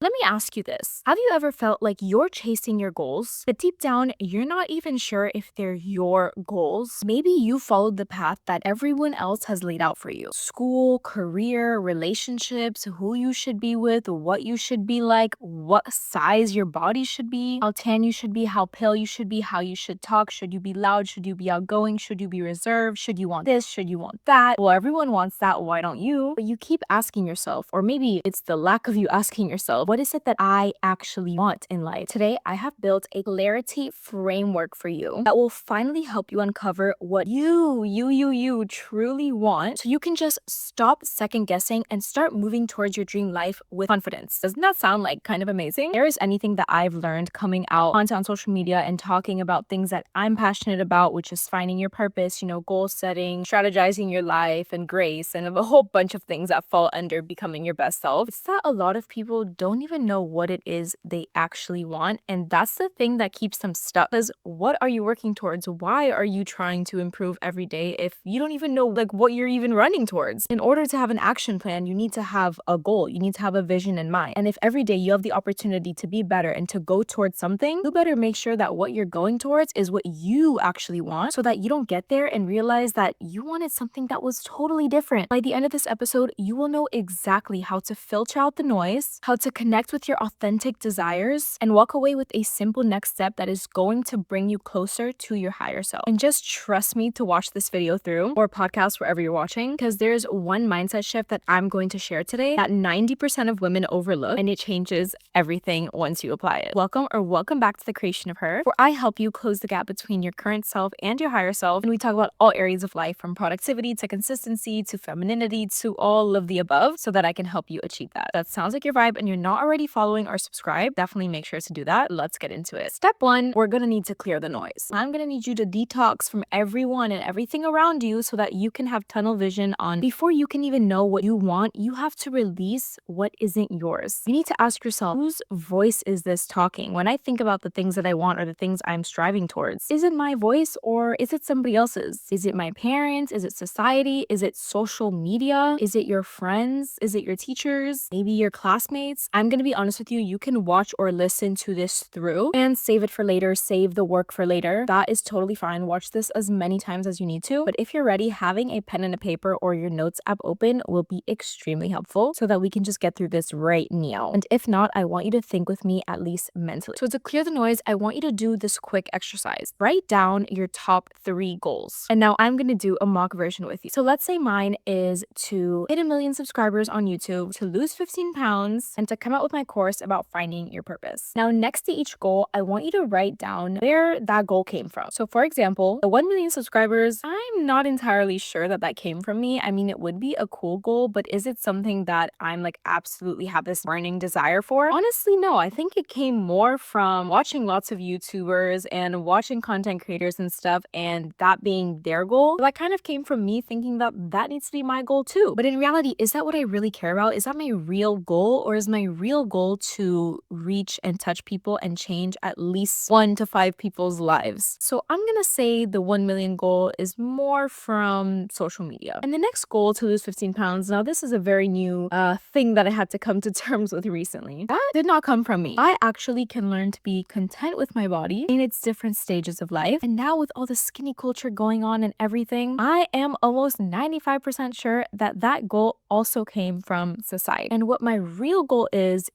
Let me ask you this. Have you ever felt like you're chasing your goals, but deep down, you're not even sure if they're your goals? Maybe you followed the path that everyone else has laid out for you. School, career, relationships, who you should be with, what you should be like, what size your body should be, how tan you should be, how pale you should be, how you should talk. Should you be loud? Should you be outgoing? Should you be reserved? Should you want this? Should you want that? Well, everyone wants that. Why don't you? But you keep asking yourself, or maybe it's the lack of you asking yourself, what is it that I actually want in life? Today, I have built a clarity framework for you that will finally help you uncover what you truly want, so you can just stop second guessing and start moving towards your dream life with confidence. Doesn't that sound like kind of amazing? There is anything that I've learned coming out content on social media and talking about things that I'm passionate about, which is finding your purpose, goal setting, strategizing your life, and grace, and a whole bunch of things that fall under becoming your best self. It's that a lot of people don't even know what it is they actually want. And that's the thing that keeps them stuck. Because what are you working towards? Why are you trying to improve every day if you don't even know what you're even running towards? In order to have an action plan, you need to have a goal. You need to have a vision in mind. And if every day you have the opportunity to be better and to go towards something, you better make sure that what you're going towards is what you actually want, so that you don't get there and realize that you wanted something that was totally different. By the end of this episode, you will know exactly how to filter out the noise, how to connect with your authentic desires, and walk away with a simple next step that is going to bring you closer to your higher self. And just trust me to watch this video through, or podcast wherever you're watching, because there's one mindset shift that I'm going to share today that 90% of women overlook, and it changes everything once you apply it. Welcome back to The Creation of Her, where I help you close the gap between your current self and your higher self, and we talk about all areas of life, from productivity to consistency to femininity to all of the above, so that I can help you achieve that. That sounds like your vibe and you're not already following or subscribed, definitely make sure to do that. Let's get into it. Step one, we're gonna need to clear the noise. I'm gonna need you to detox from everyone and everything around you so that you can have tunnel vision on. Before you can even know what you want, you have to release what isn't yours. You need to ask yourself, whose voice is this talking? When I think about the things that I want or the things I'm striving towards, is it my voice or is it somebody else's? Is it my parents? Is it society? Is it social media? Is it your friends? Is it your teachers? Maybe your classmates? I'm gonna be honest with you, you can watch or listen to this through and save it for later, save the work for later. That is totally fine. Watch this as many times as you need to. But if you're ready, having a pen and a paper or your notes app open will be extremely helpful, so that we can just get through this right now. And if not, I want you to think with me, at least mentally. So to clear the noise, I want you to do this quick exercise. Write down your top 3 goals. And now I'm gonna do a mock version with you. So let's say mine is to hit 1 million subscribers on YouTube, to lose 15 pounds, and to come out with my course about finding your purpose. Now, next to each goal, I want you to write down where that goal came from. So for example, the 1 million subscribers, I'm not entirely sure that came from me. I mean, it would be a cool goal, but is it something that I'm absolutely have this burning desire for? Honestly, no. I think it came more from watching lots of YouTubers and watching content creators and stuff, and that being their goal. That kind of came from me thinking that that needs to be my goal too. But in reality, is that what I really care about? Is that my real goal? Or is my real goal to reach and touch people and change at least 1 to 5 people's lives? So I'm gonna say the 1 million goal is more from social media. And the next goal, to lose 15 pounds. Now, this is a very new thing that I had to come to terms with recently. That did not come from me. I actually can learn to be content with my body in its different stages of life. And now with all the skinny culture going on and everything, I am almost 95% sure that that goal also came from society. And what my real goal is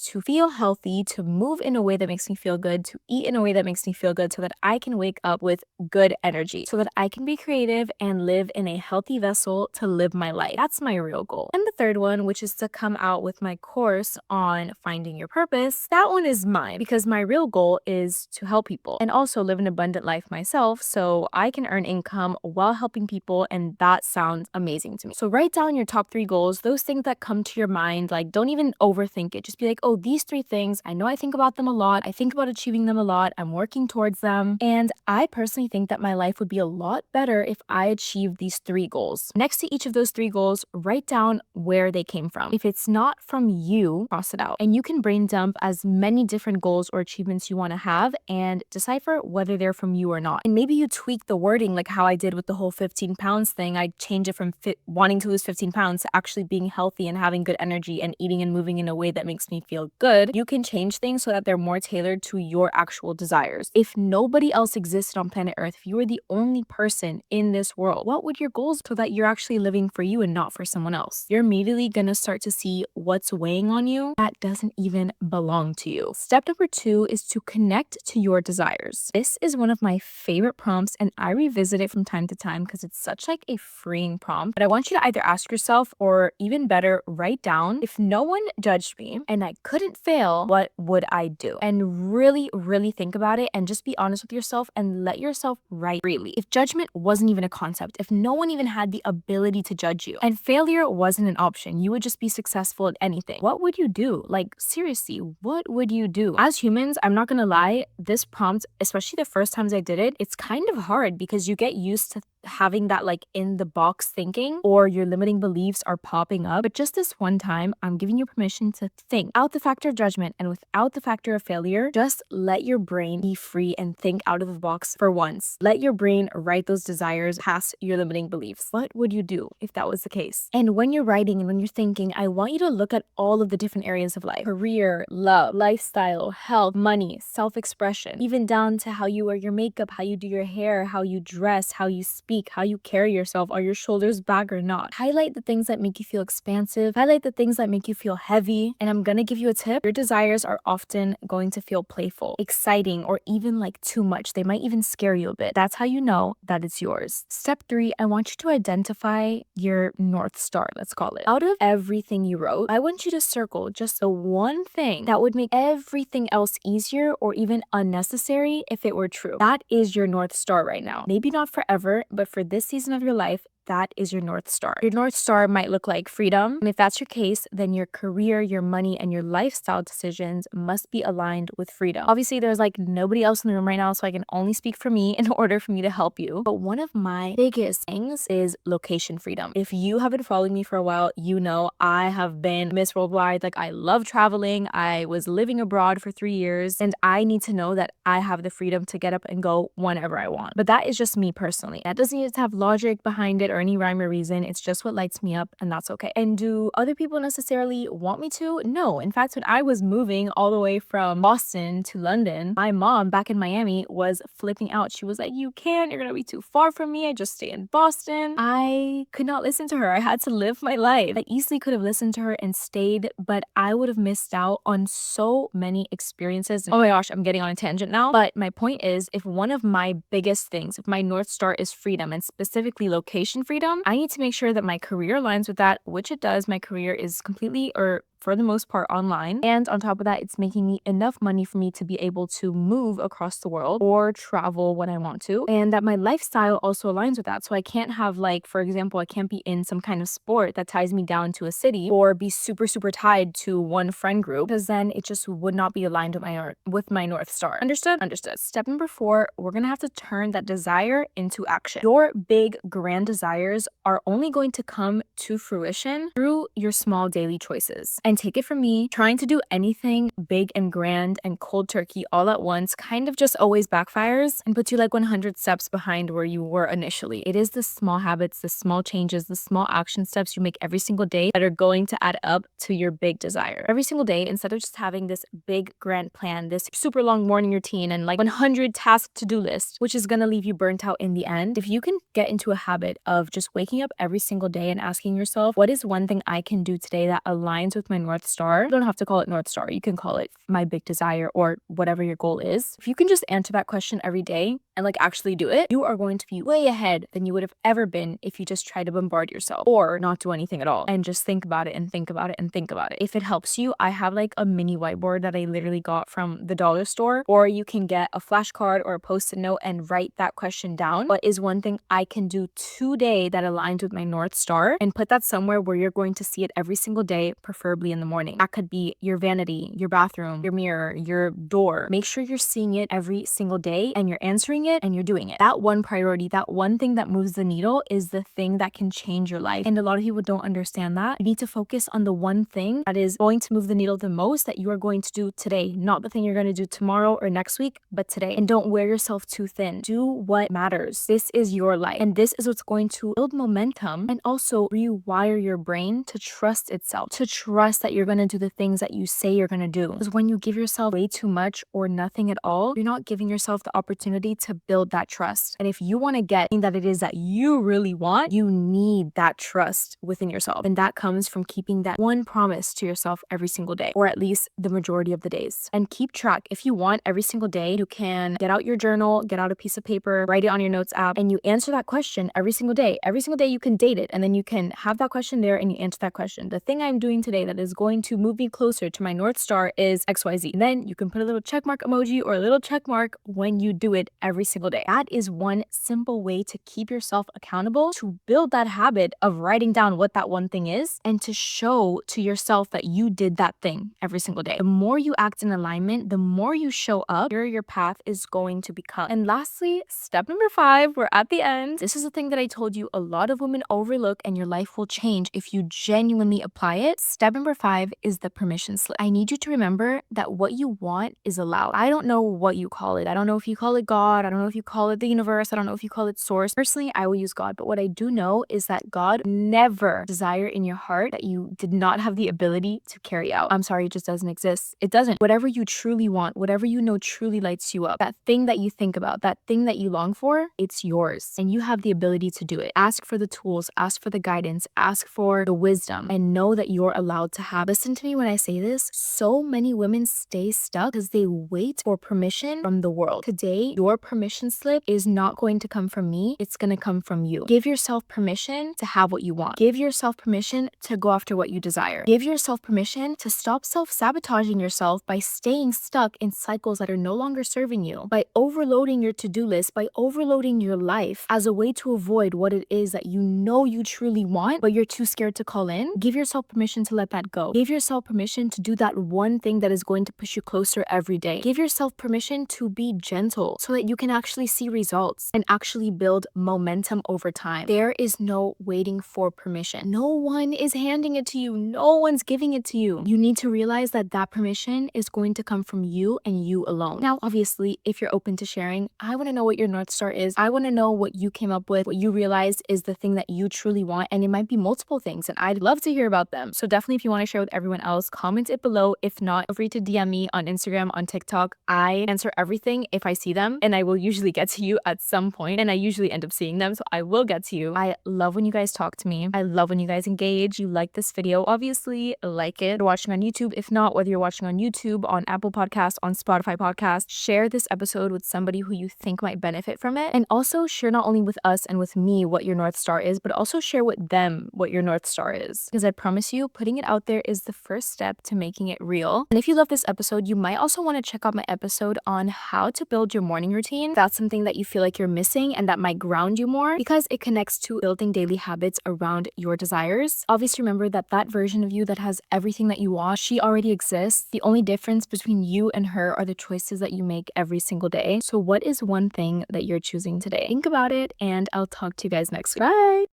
to feel healthy, to move in a way that makes me feel good, to eat in a way that makes me feel good, so that I can wake up with good energy, so that I can be creative and live in a healthy vessel to live my life. That's my real goal. And the third one, which is to come out with my course on finding your purpose, that one is mine, because my real goal is to help people and also live an abundant life myself, so I can earn income while helping people, and that sounds amazing to me. So write down your top 3 goals, those things that come to your mind. Don't even overthink it. Just be like, oh, these 3 things, I know I think about them a lot. I think about achieving them a lot. I'm working towards them. And I personally think that my life would be a lot better if I achieved these 3 goals. Next to each of those 3 goals, write down where they came from. If it's not from you, cross it out. And you can brain dump as many different goals or achievements you want to have and decipher whether they're from you or not. And maybe you tweak the wording, like how I did with the whole 15 pounds thing. I change it from wanting to lose 15 pounds to actually being healthy and having good energy and eating and moving in a way way that makes me feel good, you can change things so that they're more tailored to your actual desires. If nobody else existed on planet Earth, if you were the only person in this world, what would your goals so that you're actually living for you and not for someone else? You're immediately gonna start to see what's weighing on you that doesn't even belong to you. Step number 2 is to connect to your desires. This is one of my favorite prompts, and I revisit it from time to time because it's such like a freeing prompt. But I want you to either ask yourself, or even better, write down, if no one judged me and I couldn't fail, what would I do? And really think about it and just be honest with yourself and let yourself write freely. If judgment wasn't even a concept, if no one even had the ability to judge you and failure wasn't an option, you would just be successful at anything, what would you do? Like, seriously, what would you do? As humans, I'm not gonna lie, this prompt, especially the first times I did it, it's kind of hard because you get used to having that like in the box thinking, or your limiting beliefs are popping up. But just this one time, I'm giving you permission to think out the factor of judgment and without the factor of failure. Just let your brain be free and think out of the box for once. Let your brain write those desires past your limiting beliefs. What would you do if that was the case? And when you're writing and when you're thinking, I want you to look at all of the different areas of life: career, love, lifestyle, health, money, self-expression, even down to how you wear your makeup, how you do your hair, how you dress, how you speak, how you carry yourself. Are your shoulders back or not? Highlight the things that make you feel expansive. Highlight the things that make you feel heavy. And I'm gonna give you a tip. Your desires are often going to feel playful, exciting, or even like too much. They might even scare you a bit. That's how you know that it's yours. Step 3, I want you to identify your North Star, let's call it. Out of everything you wrote, I want you to circle just the one thing that would make everything else easier or even unnecessary if it were true. That is your North Star right now. Maybe not forever, but for this season of your life, that is your North Star. Your North Star might look like freedom. And if that's your case, then your career, your money, and your lifestyle decisions must be aligned with freedom. Obviously, there's like nobody else in the room right now, so I can only speak for me in order for me to help you. But one of my biggest things is location freedom. If you have been following me for a while, you know I have been Miss Worldwide. Like, I love traveling. I was living abroad for 3 years, and I need to know that I have the freedom to get up and go whenever I want. But that is just me personally. That doesn't need to have logic behind it or any rhyme or reason. It's just what lights me up, and that's okay. And do other people necessarily want me to? No. In fact, when I was moving all the way from Boston to London, my mom back in Miami was flipping out. She was like, you can't, you're gonna be too far from me. I just stay in Boston. I could not listen to her. I had to live my life. I easily could have listened to her and stayed, but I would have missed out on so many experiences. Oh my gosh, I'm getting on a tangent now. But my point is, if one of my biggest things, if my North Star is freedom, and specifically location freedom, I need to make sure that my career aligns with that, which it does. My career is completely, or for the most part, online. And on top of that, it's making me enough money for me to be able to move across the world or travel when I want to. And that my lifestyle also aligns with that. So I can't have, like, for example, I can't be in some kind of sport that ties me down to a city, or be super tied to one friend group, because then it just would not be aligned with my North Star. Understood? Understood. Step number 4, we're gonna have to turn that desire into action. Your big grand desires are only going to come to fruition through your small daily choices. And take it from me, trying to do anything big and grand and cold turkey all at once kind of just always backfires and puts you like 100 steps behind where you were initially. It is the small habits, the small changes, the small action steps you make every single day that are going to add up to your big desire. Every single day, instead of just having this big grand plan, this super long morning routine and like 100 task to-do list, which is gonna leave you burnt out in the end, if you can get into a habit of just waking up every single day and asking yourself, what is one thing I can do today that aligns with my North Star? You don't have to call it North Star. You can call it my big desire or whatever your goal is. If you can just answer that question every day and like actually do it, you are going to be way ahead than you would have ever been if you just try to bombard yourself or not do anything at all and just think about it and think about it and think about it. If it helps you, I have like a mini whiteboard that I literally got from the dollar store, or you can get a flashcard or a post-it note and write that question down. What is one thing I can do today that aligns with my North Star? And put that somewhere where you're going to see it every single day, preferably in the morning. That could be your vanity, your bathroom, your mirror, your door. Make sure you're seeing it every single day and you're answering it and you're doing it. That one priority, that one thing that moves the needle is the thing that can change your life. And a lot of people don't understand that. You need to focus on the one thing that is going to move the needle the most that you are going to do today, not the thing you're going to do tomorrow or next week, but today. And don't wear yourself too thin. Do what matters. This is your life. And this is what's going to build momentum and also rewire your brain to trust itself, to trust trust that you're going to do the things that you say you're going to do. Because when you give yourself way too much or nothing at all, you're not giving yourself the opportunity to build that trust. And if you want to get that it is that you really want, you need that trust within yourself. And that comes from keeping that one promise to yourself every single day, or at least the majority of the days. And keep track. If you want, every single day, you can get out your journal, get out a piece of paper, write it on your notes app, and you answer that question every single day. Every single day you can date it, and then you can have that question there and you answer that question. The thing I'm doing today that is going to move me closer to my North Star is XYZ. And then you can put a little check mark emoji or a little check mark when you do it every single day. That is one simple way to keep yourself accountable, to build that habit of writing down what that one thing is, and to show to yourself that you did that thing every single day. The more you act in alignment, the more you show up, your path is going to become. And lastly, step number 5, we're at the end. This is the thing that I told you a lot of women overlook, and your life will change if you genuinely apply it. Step number 5 is the permission slip. I need you to remember that what you want is allowed. I don't know what you call it. I don't know if you call it God. I don't know if you call it the universe. I don't know if you call it source. Personally, I will use God. But what I do know is that God never desire in your heart that you did not have the ability to carry out. I'm sorry, it just doesn't exist. It doesn't. Whatever you truly want, whatever you know truly lights you up, that thing that you think about, that thing that you long for, it's yours. And you have the ability to do it. Ask for the tools, ask for the guidance, ask for the wisdom, and know that you're allowed to have. Listen to me when I say this. So many women stay stuck because they wait for permission from the world. Today, your permission slip is not going to come from me. It's going to come from you. Give yourself permission to have what you want. Give yourself permission to go after what you desire. Give yourself permission to stop self-sabotaging yourself by staying stuck in cycles that are no longer serving you, by overloading your to-do list, by overloading your life as a way to avoid what it is that you know you truly want, but you're too scared to call in. Give yourself permission to let that go. Give yourself permission to do that one thing that is going to push you closer every day. Give yourself permission to be gentle so that you can actually see results and actually build momentum over time. There is no waiting for permission. No one is handing it to you. No one's giving it to you. You need to realize that that permission is going to come from you and you alone. Now, obviously, if you're open to sharing, I want to know what your North Star is. I want to know what you came up with, what you realized is the thing that you truly want. And it might be multiple things, and I'd love to hear about them. So definitely, if you want to share with everyone else, comment it below. If not, feel free to DM me on Instagram, on TikTok. I answer everything if I see them, and I will usually get to you at some point, and I usually end up seeing them, so I will get to you. I love when you guys talk to me. I love when you guys engage. You like this video, obviously, like it. You're watching on YouTube. If not, whether you're watching on YouTube, on Apple Podcasts, on Spotify Podcasts, share this episode with somebody who you think might benefit from it. And also share not only with us and with me what your North Star is, but also share with them what your North Star is. Because I promise you, putting it out there is the first step to making it real. And if you love this episode, you might also want to check out my episode on how to build your morning routine. That's something that you feel like you're missing and that might ground you more, because it connects to building daily habits around your desires. Obviously, remember that that version of you that has everything that you want, she already exists. The only difference between you and her are the choices that you make every single day. So what is one thing that you're choosing today? Think about it, and I'll talk to you guys next week. Bye!